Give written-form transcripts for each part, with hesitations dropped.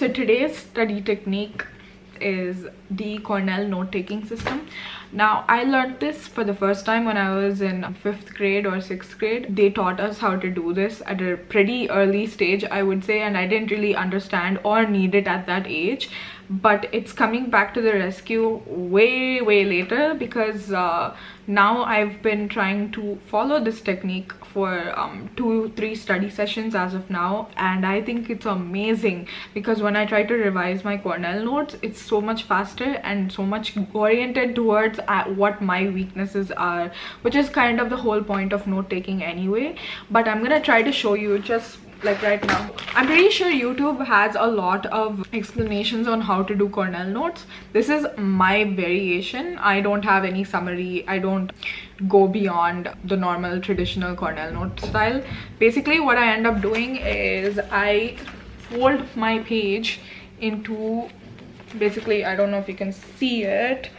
So today's study technique is the Cornell note-taking system. Now, I learned this for the first time when I was in 5th grade or 6th grade. They taught us how to do this at a pretty early stage, I would say, and I didn't really understand or need it at that age. But it's coming back to the rescue way later, because now I've been trying to follow this technique for 2-3 study sessions as of now, and I think it's amazing because when I try to revise my Cornell notes, it's so much faster and so much oriented towards what my weaknesses are, which is kind of the whole point of note taking anyway. But I'm gonna try to show you just like right now. I'm pretty sure YouTube has a lot of explanations on how to do Cornell notes. This is my variation. I don't have any summary. I don't go beyond the normal traditional Cornell note style. Basically what I end up doing is I fold my page into, basically, I don't know if you can see it,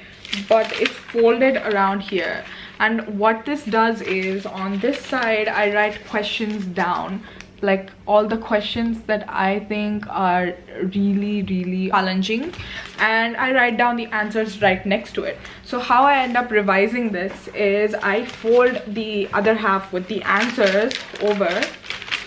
but it's folded around here. And what this does is, on this side I write questions down, like all the questions that I think are really challenging, and I write down the answers right next to it. So how I end up revising this is I fold the other half with the answers over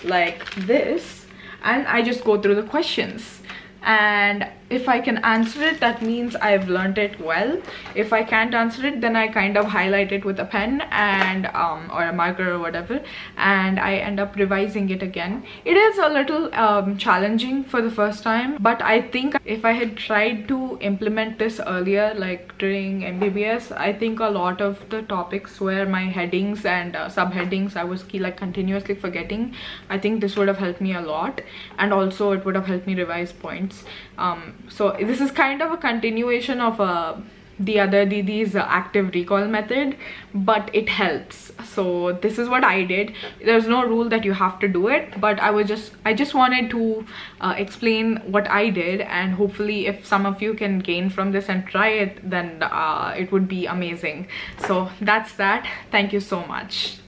like this, and I just go through the questions. And if I can answer it, that means I've learned it well. If I can't answer it, then I kind of highlight it with a pen and or a marker or whatever, and I end up revising it again. It is a little challenging for the first time, but I think if I had tried to implement this earlier, like during MBBS, I think a lot of the topics where my headings and subheadings I was like continuously forgetting, I think this would have helped me a lot, and also it would have helped me revise points. So this is kind of a continuation of the other Didi's active recall method, but it helps. So this is what I did. There's no rule that you have to do it, but I just wanted to explain what I did, and hopefully if some of you can gain from this and try it, then it would be amazing. So that's that. Thank you so much.